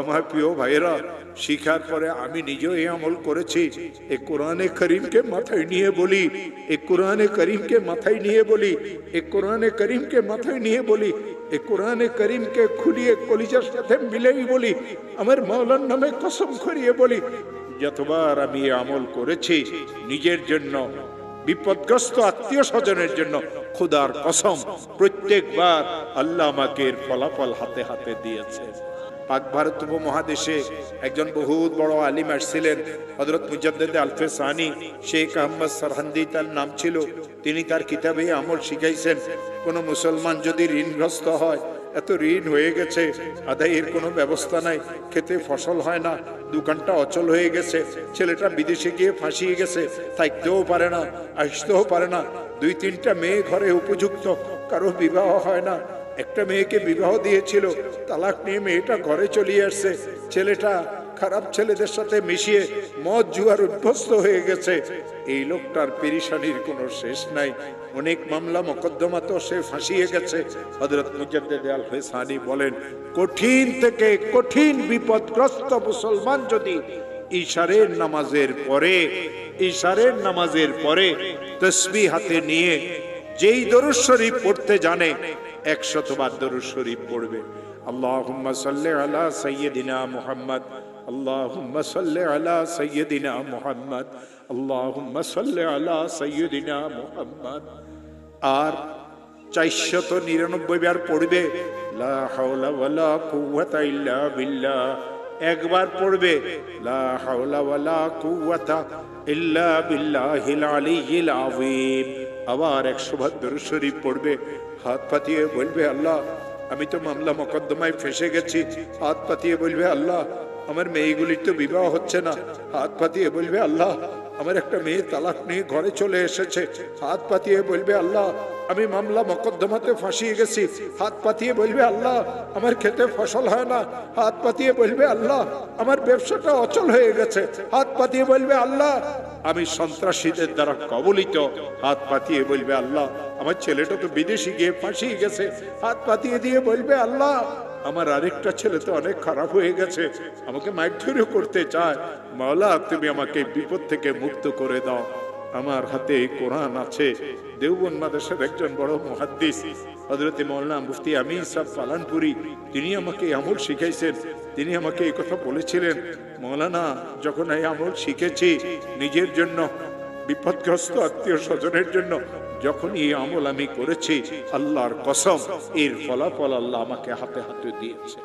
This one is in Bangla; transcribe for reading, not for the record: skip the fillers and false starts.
আমার প্রিয় ভাইয়েরা, শিখার পরে আমি নিজেও এই আমল করেছি। এই কোরআনে করিমকে মাথায় নিয়ে বলি, এই কোরআনে করিমকে মাথায় নিয়ে বলি, এই কোরআনে করিমকে মাথায় নিয়ে বলি, এই কোরআনে করিমকে খুলিয়ে কলিজার সাথে মিলেই বলি, আমার মাওলার নামে কসম করিয়ে বলি, যতবার আমি এই আমল করেছি নিজের জন্য, বিপদগ্রস্ত আত্মীয় স্বজনের জন্য, খোদার কসম প্রত্যেকবার আল্লাহ আমাকে এর ফলাফল হাতে হাতে দিয়েছে। পাক ভারত উপমহাদেশে একজন বহুত বড় আলিম আসছিলেন, হযরত মুজাদ্দিদ আলফে সানি শেখ আহমদ সরহন্দি তার নাম ছিল। তিনি তার কিতাবে আমল শিখাইছেন, কোন মুসলমান যদি ঋণগ্রস্ত হয়, এত ঋণ হয়ে গেছে, আদায়ের কোনো ব্যবস্থা নাই, খেতে ফসল হয় না, দোকানটা অচল হয়ে গেছে, ছেলেটা বিদেশে গিয়ে ফাঁসিয়ে গেছে, থাকতেও পারে না, আসতেও পারে না, 2-3টা মেয়ে ঘরে উপযুক্ত, কারো বিবাহ হয় না, একটা মেয়েকে বিবাহ দিয়েছিল, তালাক নিয়ে মেয়েটা ঘরে চলে আসছে, ছেলেটা খারাপ ছেলেদের সাথে মিশিয়ে মদ জুয়ার অভ্যস্ত হয়ে গেছে। এই লোকটার পেরেশানির কোনো শেষ নাই, অনেক মামলা মোকদ্দমা তো সে ফাঁসিয়ে গেছে। হযরত মুজাদ্দিদ আলফে সানি বলেন, কঠিন থেকে কঠিন বিপদগ্রস্ত মুসলমান যদি ইশারের নামাজের পরে তাসবিহ হাতে নিয়ে যেই দরুদ শরীফ পড়তে জানে, 100 বার দরুদ শরীফ পড়বে। আল্লাহুম্মা সাল্লি আলা সাইয়্যিদিনা মুহাম্মদ, আল্লাহুম্মা সাল্লি আলা সাইয়্যিদিনা মুহাম্মদ, আল্লাহুম্মা সাল্লি আলা সাইয়্যিদিনা মুহাম্মদ। আর 499 বার পড়বে লা হাওলা ওয়ালা কুওয়াতা ইল্লা বিল্লাহ। একবার পড়বে লা হাওলা ওয়ালা কুওয়াতা ইল্লা বিল্লাহিল আলিয়্যিল আযীম। আবার 100 বার দরুদ শরীফ পড়বে, হাত পাতিয়ে বলবে, আল্লাহ আমি তো মামলা মোকদ্দমায় ফেঁসে গেছি। হাত পাতিয়ে বলবে, আল্লাহ আমার মেয়েগুলির তো বিবাহ হচ্ছে না। হাত পাতিয়ে বলবে, আল্লাহ আমার একটা মেয়ে তালাক নিয়ে ঘরে চলে এসেছে। হাত পাতিয়ে বলবে, আল্লাহ আমি মামলা মোকদ্দমাতে ফাঁসিয়ে গেছি। হাত পাতিয়ে বলবে, আল্লাহ আমার খেতে ফসল হয় না। হাত পাতিয়ে বলবে, আল্লাহ আমার ব্যবসাটা অচল হয়ে গেছে। হাত পাতিয়ে বলবে, আল্লাহ আমি সন্ত্রাসীদের দ্বারা কবলিত। হাত পাতিয়ে বলবে, আল্লাহ আমার ছেলেটা তো বিদেশে গিয়ে ফাঁসিয়ে গেছে। হাত পাতিয়ে দিয়ে বলবে, আল্লাহ আমার আরেকটা ছেলে তো অনেক খারাপ হয়ে গেছে, আমাকে মারধর করতে চায়। মাওলা তুমি আমাকে বিপদ থেকে মুক্ত করে দাও। আমার হাতে কোরআন আছে। দেওবন্দ মাদ্রাসার একজন বড় মুহাদ্দিস হযরত মাওলানা মুফতি আমিন সাহেব পালানপুরি, তিনি আমাকে আমল শিখাইছেন। তিনি আমাকে এই কথা বলেছিলেন, মাওলানা যখন এই আমল শিখেছি নিজের জন্য, বিপদগ্রস্ত আত্মীয় স্বজনের জন্য, যখন এই আমল আমি করেছি, আল্লাহর কসম এর ফলাফল আল্লাহ আমাকে হাতে হাতে দিয়েছে।